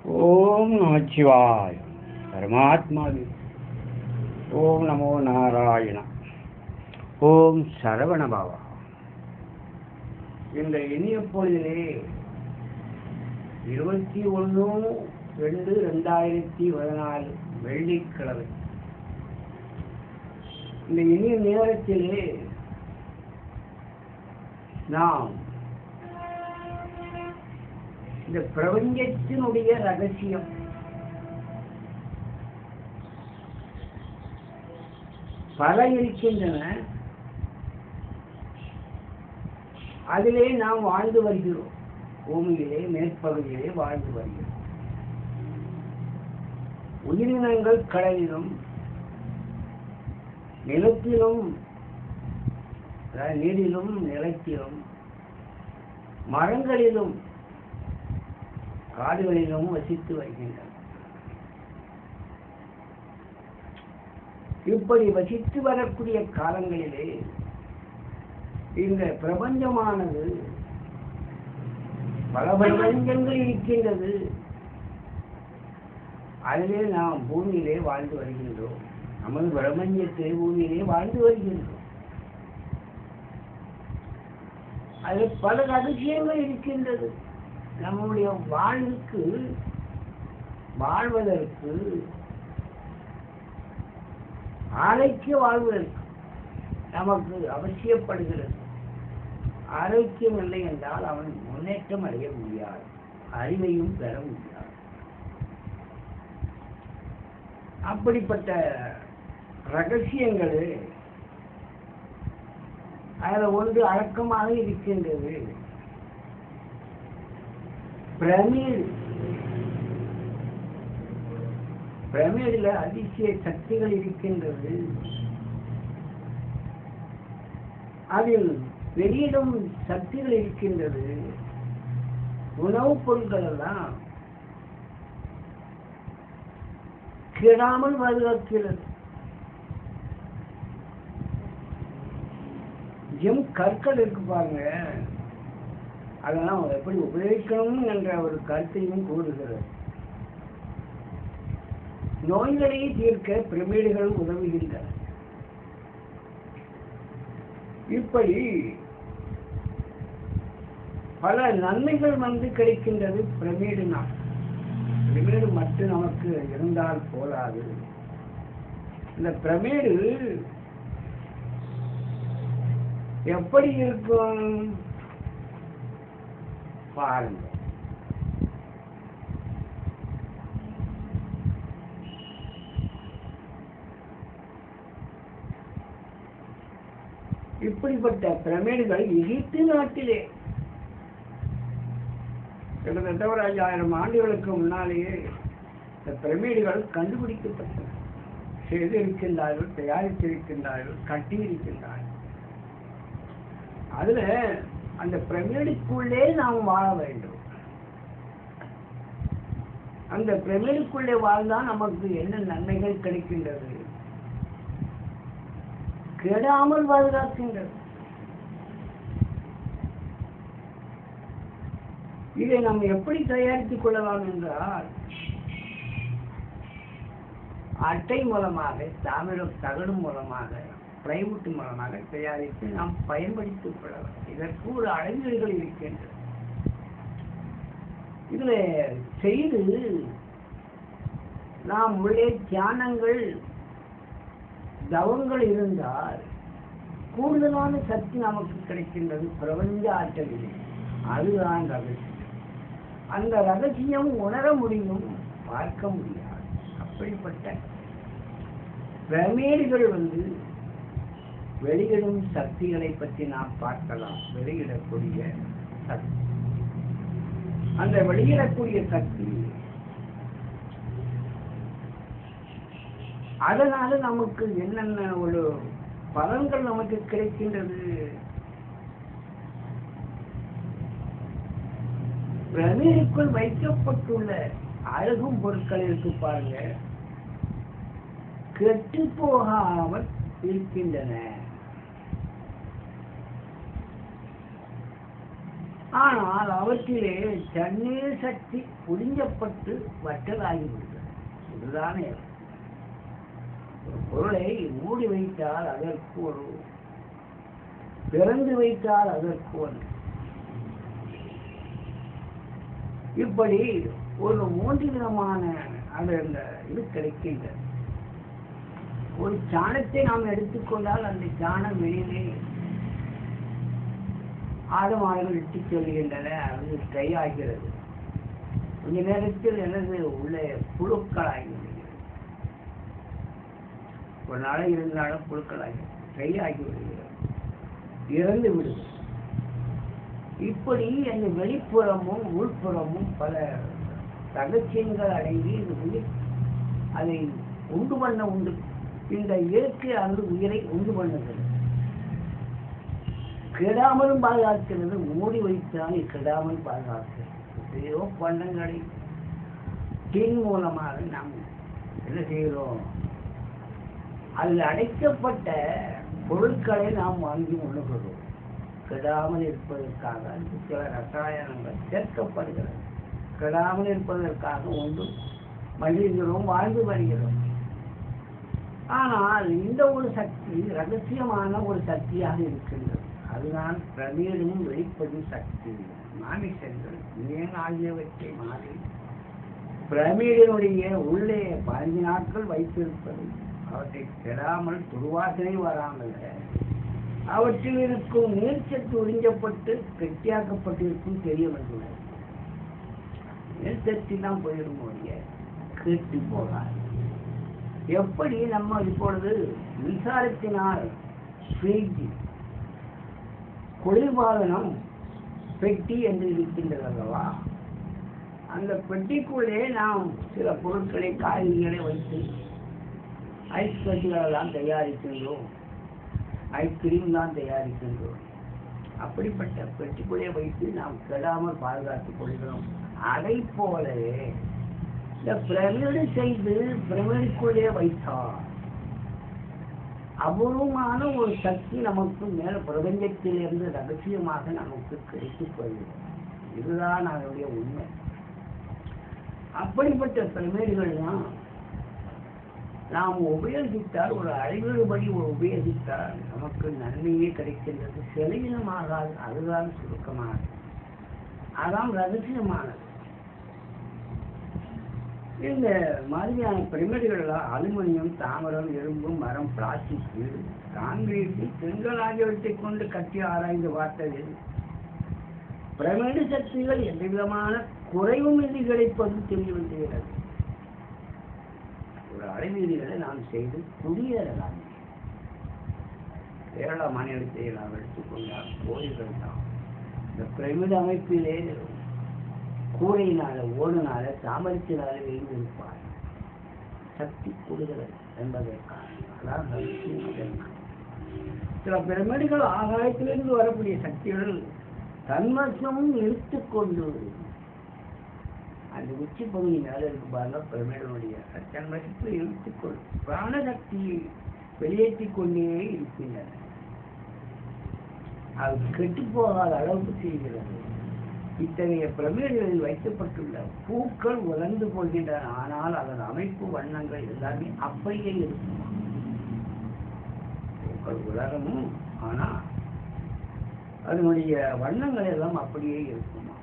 ஓம் நமச்சிவாய பரமாத்மாவே. ஓம் நமோ நாராயண. ஓம் சரவண பவா. இந்த இனிய பொழுதிலே 21/2/2014 வெள்ளிக்கிழமை. இந்த இனிய நேரத்திலே நாம் இந்த பிரபஞ்சத்தினுடைய ரகசியம் பல இருக்கின்றன. அதிலே நாம் வாழ்ந்து வருகிறோம். பூமியிலே மேற்பகுதியிலே வாழ்ந்து வருகிறோம். உயிரினங்கள் கடலிலும் நிலத்திலும் நீரிலும் நிலத்திலும் மரங்களிலும் காடுகளிலும் வசித்து வருகின்றன. இப்படி வசித்து வரக்கூடிய காலங்களிலே இந்த பிரபஞ்சமானது பல பிரபஞ்சங்கள் இருக்கின்றது. அதிலே நாம் பூமியிலே வாழ்ந்து வருகின்றோம். நமது பிரபஞ்சத்தை பூமியிலே வாழ்ந்து வருகின்றோம். அதில் பல ரகசியங்கள் இருக்கின்றது. நம்முடைய வாழ்வதற்கு ஆரோக்கிய வாழ்வதற்கு நமக்கு அவசியப்படுகிறது. ஆரோக்கியம் இல்லை என்றால் அவன் முன்னேற்றம் அடைய முடியாது, அறிவையும் பெற முடியாது. அப்படிப்பட்ட ரகசியங்கள் அதில் ஒன்று அடக்கமாக இருக்கின்றது. பிரமிடில் அதிசய சக்திகள் இருக்கின்றது. அதில் வெளியிடும் சக்திகள் இருக்கின்றது. உணவுப் பொருட்கள் எல்லாம் கெடாமல் பாதுகாக்கிறது. கற்கள் இருக்கு பாருங்க, அதெல்லாம் எப்படி உபயோகிக்கணும் என்ற ஒரு கருத்தையும் கூறுகிறது. நோய்களை தீர்க்க பிரமிடுகள் உதவுகின்றன. இப்படி பல நன்மைகள் கிடைக்கின்றது பிரமிடினால். பிரமிடு மட்டும் நமக்கு இருந்தால் போதாது. இந்த பிரமிடு எப்படி இருக்கும் பாருங்க. இப்படிப்பட்ட பிரமிடுகள் எகிப்து நாட்டிலே கிட்டத்தட்ட ஒரு 5000 ஆண்டுகளுக்கு முன்னாலேயே இந்த பிரமிடுகள் கண்டுபிடிக்கப்பட்டன. செய்திருக்கின்றார்கள், தயாரித்திருக்கின்றார்கள், கட்டியிருக்கின்றார்கள். அதுல அந்த பிரமிடுக்குள்ளே நாம் வாழ வேண்டும். அந்த பிரமிடுக்குள்ளே வாழ்ந்தால் நமக்கு என்ன நன்மைகள் கிடைக்கின்றது? கெடாமல் பாதுகாக்கின்றது. இதை நாம் எப்படி தயாரித்துக் கொள்ளலாம் என்றால், அட்டை மூலமாக, தகடு மூலமாக, பிளைவுட் மூலமாக தயாரித்து நாம் பயன்படுத்திக் கொள்ளலாம். இதற்கு ஒரு அளவீடுகள் இருக்கின்றது. இதில் செய்து நாம் உள்ளே தியானங்கள் தவங்கள் இருந்தால் கூடுதலான சக்தி நமக்கு கிடைக்கின்றது. பிரபஞ்ச ஆற்றலிலே அதுதான் ரகசியம். அந்த ரகசியம் உணர முடியும், பார்க்க முடியாது. அப்படிப்பட்ட பிரமிடுகள் வெளியிடும் சக்திகளை பற்றி நாம் பார்க்கலாம். வெளியிடக்கூடிய சக்தி, அந்த வெளியிடக்கூடிய சக்தி, அதனால நமக்கு என்னென்ன ஒரு பலன்கள் நமக்கு கிடைக்கின்றது? பிரமிடுக்குள் வைக்கப்பட்டுள்ள அழகும் பொருட்கள் இருக்கு பாருங்க, கெட்டு போகாமல் இருக்கின்றன. ஆனால் அவற்றிலே தண்ணீர் சக்தி உறிஞ்சப்பட்டு வற்றலாகிவிடுகிறது. இதுதானே ஒரு பொருளை மூடி வைத்தால் அதற்கு ஒரு, திறந்து வைத்தால் அதற்கு ஒன்று, இப்படி ஒரு 3 விதமான அந்த இது கிடைக்கின்றது. ஒரு சாணத்தை நாம் எடுத்துக்கொண்டால் அந்த சாணம் வெளியிலே ஆடமாடுகள் இட்டு செல்கின்றன, அது ட்ரை ஆகிறது. கொஞ்ச நேரத்தில் எனது உள்ளே புழுக்கள் ஆகிவிடுகிறது. ஒரு நாளை 2 நாளும் புழுக்கள் ஆகி ட்ரை ஆகிவிடுகிறது, இறந்து விடுகிறது. இப்படி அந்த வெளிப்புறமும் உள்புறமும் பல ரகசியங்கள் அடங்கி அதை உண்டு பண்ண உண்டு. இந்த இயற்கை அந்த உயிரை உண்டு பண்ணுகிறது, கெடாமலும் பாதுகாக்கிறது. மூடி வைத்தால் கெடாமல் பாதுகாக்கிறது. எத்தனையோ பண்டங்களை டின் மூலமாக நாம் என்ன செய்கிறோம், அதில் அடைக்கப்பட்ட பொருட்களை நாம் வாங்கி உண்ணுகிறோம். கெடாமல் இருப்பதற்காக சில ரசாயனங்கள் சேர்க்கப்படுகிறது. கெடாமல் இருப்பதற்காக ஒன்று மகிழ்கிறோம், வாழ்ந்து வருகிறோம். ஆனால் இந்த ஒரு சக்தி ரகசியமான ஒரு சக்தியாக இருக்கின்றது. அதுதான் பிரமீடும் வெளிப்படும் சக்தி. மாமிசங்கள் ஏன் ஆகியவற்றை மாறி பிரமீடனுடைய உள்ளே 15 நாட்கள் வைத்திருப்பது, அவற்றை கெடாமல் துர்வாசனை வராமல் அவற்றில் இருக்கும் நீர்ச்சத்து உறிஞ்சப்பட்டு கெட்டியாக்கப்பட்டிருக்கும் தெரிய வந்துள்ளது. நீர்ச்சத்திலாம் போயிடும் போது கெட்டி போகாது. எப்படி நம்ம இப்பொழுது மின்சாரத்தினால் ஃப்ரிட்ஜ், குளிர்பாதனம் பெட்டி என்று இருக்கின்றது அல்லவா, அந்த பெட்டிக்குள்ளே நாம் சில பொருட்களை, காய்கறிகளை வைத்து ஐஸ் கட்டிகளெல்லாம் தயாரிக்கின்றோம், ஐஸ்கிரீம் தான் தயாரிக்கின்றோம். அப்படிப்பட்ட பெட்டிக்குள்ளே வைத்து நாம் கெடாமல் பாதுகாத்துக் கொள்கிறோம். அதை போலவே இந்த பிரமிடு செய்து பிரமிடுக்குள்ளே வைத்தார் அபூர்வமான ஒரு சக்தி நமக்கு மேல பிரபஞ்சத்திலிருந்து ரகசியமாக நமக்கு கிடைத்துக் கொள்கிறது. இதுதான் அதனுடைய உண்மை. அப்படிப்பட்ட பிரமிடுகள் தான் நாம் உபயோகித்தால், ஒரு அறிவுறுபடி உபயோகித்தால் நமக்கு நன்மையே கிடைக்கின்றது. செலவினமாகாது. அதுதான் சுருக்கமானது, அதான் ரகசியமானது. இந்த மாதிரியான பிரமிடுகளெல்லாம் அலுமினியம், தாமிரம், இரும்பு, மரம், பிளாஸ்டிக், காங்கிரீட், செங்கல் ஆகியவற்றை கொண்டு கட்டி ஆராய்ந்து பார்த்தது பிரமிடு சக்திகள் எந்த விதமான குறைவும் இன்றி கிடைப்பது தெரிய வந்துகிறது. ஒரு அளவீடுகளை நாம் செய்து குடியேறலாம். கேரளா மாநிலத்தை நாம் எடுத்துக்கொண்டால் கோயில்கள் தான் இந்த பிரமிடு அமைப்பிலே கூரையினால, ஓடுனால, தாமரத்தினால எழுந்திருப்பார். சக்தி கூடுதல் என்பதற்காக. அதான் சில பிரமிடுகள் ஆகாயத்திலிருந்து வரக்கூடிய சக்திகள் தன்மசமும் இழுத்துக்கொண்டு அந்த உச்சி பகுதி மேல இருக்கு பாருங்க, பிரமிடனுடைய தன்மசத்தை இழுத்துக்கொண்டு பிராணசக்தியை வெளியேற்றி கொண்டே இருக்கின்றன. அது கெட்டு போகாத அளவுக்கு செய்கிறது. இத்தகைய பிரமிடுகளில் வைக்கப்பட்டுள்ள பூக்கள் உலர்ந்து போகின்றன, ஆனால் அதன் அமைப்பு, வண்ணங்கள் எல்லாமே அப்படியே இருக்குமா. பூக்கள் உலரமும், ஆனால் அதனுடைய வண்ணங்கள் எல்லாம் அப்படியே இருக்குமா.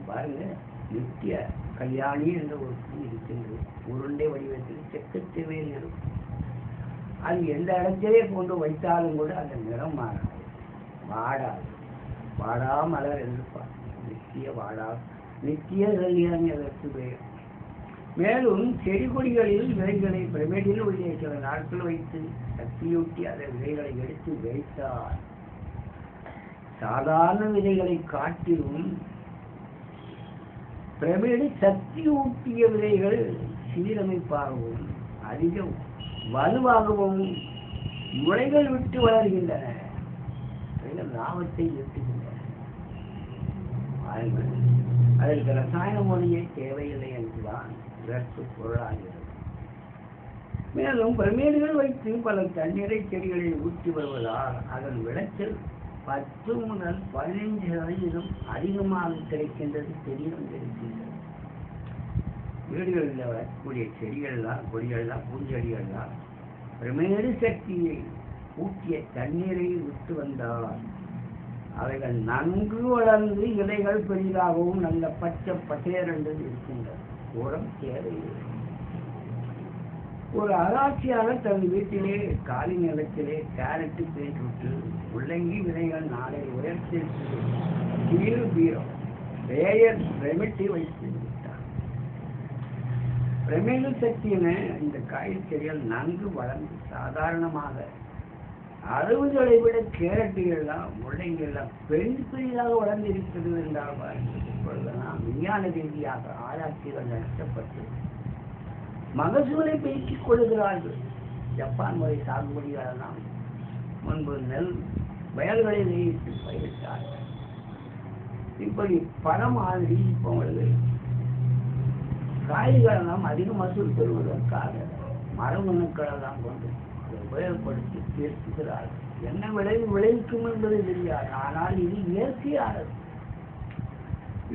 பாருங்க, நித்திய கல்யாணி என்ற ஒரு பூ இருக்கின்றது. உருண்டை வடிவத்தில் செக்கச்செவேல் இருக்கும். அது எந்த இடத்திலே கொண்டு வைத்தாலும் கூட அந்த நிறம் மாறாது, வாடாது. வாடா மலர் என்றுப்பார். நித்திய வாடா, நித்திய கல்யாணி அதற்கு பேர். மேலும் செடி கொடிகளில் விதைகளை பிரமிடில் உள்ள சில நாட்கள் வைத்து சக்தியூட்டி அதை விதைகளை எடுத்து வைத்தார். சாதாரண விதைகளை காட்டிலும் பிரமிடு சக்தி ஊட்டிய விதைகள் சீரமைப்பாகவும் அதிக வலுவாகவும் முளைகள் விட்டு வளர்கின்றன, லாபத்தை எட்டுகின்றன. அதற்கு ரசாயன மொழியை தேவையில்லை என்றுதான் இதற்கு பொருளாகிறது. மேலும் பிரமிடுகள் வைத்து பல தண்ணீரை செடிகளில் ஊற்றி வருவதால் அதன் விளைச்சல் 10 முதல் 15% அதிகமாக கிடைக்கின்றது தெரியும் இருக்கின்றது. வீடுகளில் வரக்கூடிய செடிகள்லாம் கொடிகள்லாம் பூஞ்செடிகள்லாம் பிரமேடு சக்தியை ஊட்டிய தண்ணீரை விட்டு வந்தால் அவைகள் நன்கு வளர்ந்து இலைகள் பெரிதாகவும் நல்ல பச்சை பசேரென்று இருக்கின்றது. உரம் தேவையில்லை. ஒரு ஆராய்ச்சியாளர் தன் வீட்டிலே காலி நிலத்திலே கேரட்டு பேசிவிட்டு முள்ளங்கி விதைகள் நாளை உயர்த்திற்கு கீழ் பீரம் வேயர் ரெமிட்டி வைத்து விட்டார். பிரமேக சக்தியின இந்த காய் செடிகள் நன்கு வளர்ந்து சாதாரணமாக 60களை விட கேரட்டுகள்லாம் முள்ளங்கிகள்லாம் பெரிதாக வளர்ந்திருக்கிறது என்றால் இப்பொழுதெல்லாம் விஞ்ஞான ரீதியாக ஆராய்ச்சிகள் நடத்தப்பட்டு மகசூலை பெருக்கிக் கொள்கிறார்கள். ஜப்பான் முறை சாகுபடிகளெல்லாம் முன்பு நெல் வயல்களை வைத்து பயிரிட்டார்கள். இப்படி பல மாதிரி இப்பொழுது காய்களெல்லாம் அதிக மகசூல் பெறுவதற்காக மரபணுக்களெல்லாம் கொண்டு உபயோகப்படுத்தி பேசுகிறார்கள். என்ன விளைவிக்கும் என்பது தெரியாது. ஆனால் இது இயற்கையானது.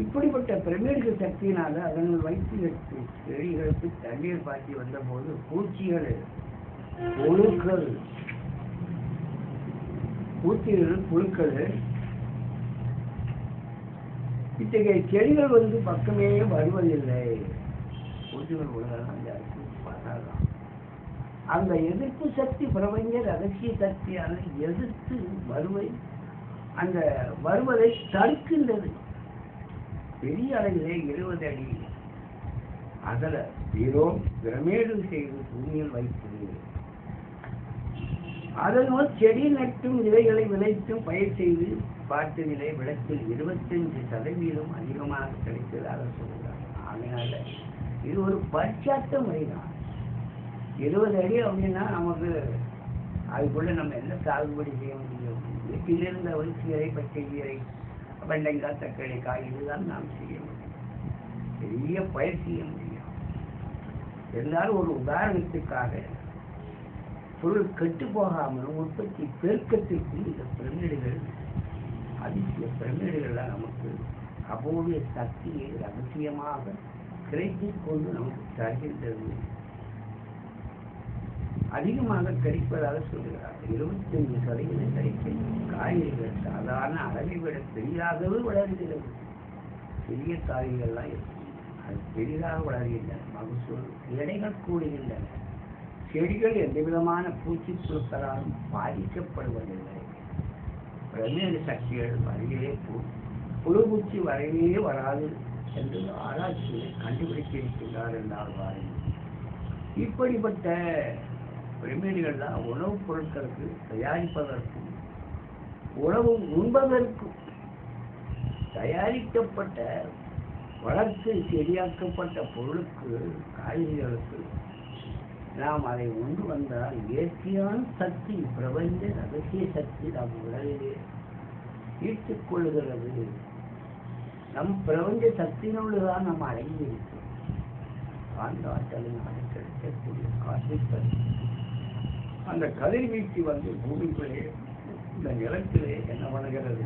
இப்படிப்பட்ட பிரமேக சக்தியினால அதனுள் வைத்து எடுத்து செடிகளுக்கு தண்ணீர் பாய்ச்சி வந்தபோது பூச்சிகள் புழுக்கள் இத்தகைய செடிகள் வந்து பக்கமே வருவதில்லை. பூச்சிகள் உலகம் பார்த்தாதான் அந்த எதிர்ப்பு சக்தி பிரபஞ்ச ரகசிய சக்தியானது எதிர்த்து அந்த வருவதை தடுக்கின்றது. பெரிய அளவிலே 20 அடி அகல பிரமேடு செய்து பூமியில் வைத்தது. அதனால் செடி நட்டும் விதைகளை விளைத்தும் பயிர் செய்து பார்த்ததிலே விளக்கில் 25% அதிகமாக கிடைத்ததாக சொல்கிறார். அதனால இது ஒரு பரிச்சாத்த முறைதான். 20 அடி அப்படின்னா நமக்கு அதுக்குள்ள நம்ம என்ன சாகுபடி செய்ய முடியும்? வீட்டிலிருந்த ஒரு கீரை, பச்சை கீரை, வெண்டைக்காய், தக்காளி, காய் இதுதான் நாம் செய்ய முடியும். பெரிய பயிர் செய்ய முடியும். இருந்தாலும் ஒரு உதாரணத்துக்காக பொருள் கெட்டு போகாமல் உற்பத்தி பெருக்கத்திற்கு இந்த பிரமிடுகள் அதிசய பிரமிடுகள்லாம் நமக்கு அபூர்வ சக்தியை ரகசியமாக கிடைத்துக் கொண்டு நமக்கு தருகின்றது. அதிகமாக கிடைப்பதாக சொல்கிறார். 25% கிடைக்கிறது. காய்கறிகள் சாதாரண அளவை விட பெரிதாகவே வளர்கிறது. பெரிய காய்கறிகள்லாம் அது பெரிதாக வளர்கின்றன. மகசூல் எடைகள் கூடுகின்றன. செடிகள் எந்த விதமான பூச்சி புழுக்களாலும் பாதிக்கப்படுவதில்லை. பிரமேக சக்திகள் வரையிலே புழுபூச்சி வரவே வராது என்று ஆராய்ச்சியை கண்டுபிடித்திருக்கிறார் என்றால் வாருங்கள். இப்படிப்பட்ட பிரமேடுகள்லாம் உணவுப் பொருட்களுக்கு தயாரிப்பதற்கும் உணவு உண்பதற்கும் தயாரிக்கப்பட்ட வளர்த்து செடியாக்கப்பட்ட பொருளுக்கு காய்கறிகளுக்கு நாம் அதை உண்டு வந்தால் இயற்கையான சக்தி பிரபஞ்ச ரகசிய சக்தி நம் உடலிலே ஈர்த்துக் கொள்கிறது. நம் பிரபஞ்ச சக்தியினோடுதான் நம்ம அடங்கி இருக்கிறோம். காந்தாற்றலின் கிடைக்கக்கூடிய காற்றில் அந்த கதிர்வீச்சு வந்து பூமிக்குள்ளே இந்த நிலத்திலே என்ன பண்ணுகிறது?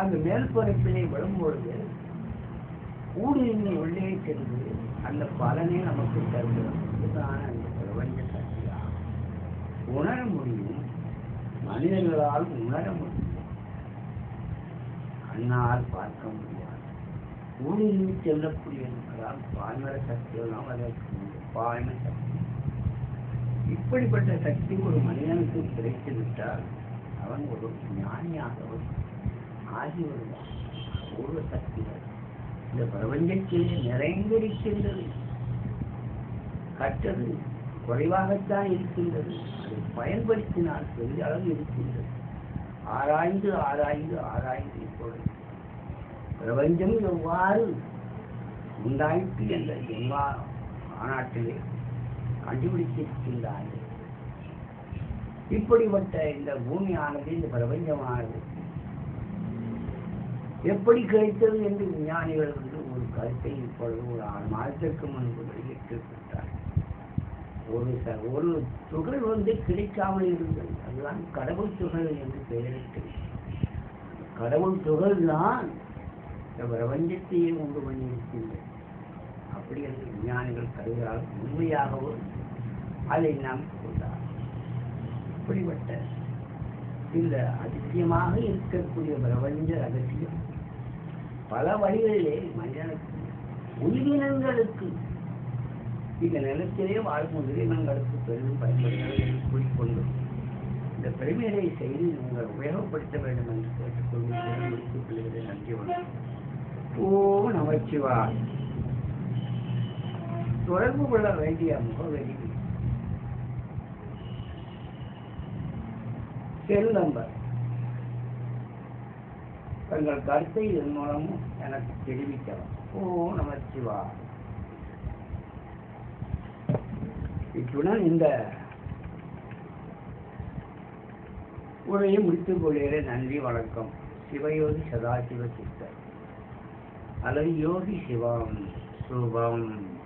அந்த மேல்பரப்பிலே விழும்பொழுது ஊடுருவி உள்ளே சென்று அந்த பலனை நமக்கு தருகிறது. இதுதான் அந்த பிரபஞ்ச சக்தியாக உணர முடியும். மனிதர்களால் உணர முடியும். கண்ணால் பார்க்க முடியாது. ஊடுருவி செல்லக்கூடிய பாய்மர சக்தியெல்லாம் அதற்கு பாய்ம சக்தி. இப்படிப்பட்ட சக்தி ஒரு மனிதனுக்கு கிடைத்துவிட்டால் அவன் ஒரு ஞானியாக ஆகி வருவான். பூர்வ சக்திகள் இந்த பிரபஞ்சத்திலே நிறைந்திருக்கின்றது. கற்றது குறைவாகத்தான் இருக்கின்றது. அதை பயன்படுத்தினால் பெரிய அளவு இருக்கின்றது. ஆராய்ந்து ஆராய்ந்து ஆராய்ந்து இப்பொழுது பிரபஞ்சம் எவ்வாறு உண்டாயிற்று என்ற எல்லா மாநாட்டிலே கண்டுபிடித்திருக்கின்றார்கள். இப்படிப்பட்ட இந்த பூமியானது, இந்த பிரபஞ்சமானது எப்படி கிடைத்தது என்று விஞ்ஞானிகள் வந்து ஒரு கருத்தை இப்பொழுது ஒரு 6 மாதத்திற்கு முன்பு வெளியிட்டிருக்கிறார். ஒரு துகள் கிடைக்காமல் இருந்தது. அதுதான் கடவுள் துகள் என்று பெயரிட்டு. கடவுள் துகள் தான் இந்த பிரபஞ்சத்தையே உண்டு பண்ணியிருக்கின்றது. அப்படி என்று விஞ்ஞானிகள் கருதுகிறார். உண்மையாகவும் அதை நாம் கொண்டார். அப்படிப்பட்ட இந்த அதிசயமாக இருக்கக்கூடிய பிரபஞ்ச ரகசியம் பல வழிகளிலே மனிதனுக்கு, உயிரினங்களுக்கு, இந்த நிலத்திலே வாழும் உயிரினங்களுக்கு பெரிதும் பயன்படுகிறது என்று கூறிக்கொண்டு இந்த பெருமையை செய்து நீங்கள் உபயோகப்படுத்த வேண்டும் என்று கேட்டுக்கொண்டு முடித்துக் கொள்கிறது. நன்றி வணக்கம். ஓம் நமச்சிவாய். தொடர்பு கொள்ள வேண்டிய முகவரி செல் நம்பர். தங்கள் கருத்தை இதன் மூலமும் எனக்கு தெரிவிக்கலாம். ஓம் நமச்சிவாய். இத்துடன் இந்த உரையை முடித்துக் கொள்கிறேன். நன்றி வணக்கம். சிவயோகி சதாசிவ சித்தர் அல்லது யோகி சிவம் சுபம்.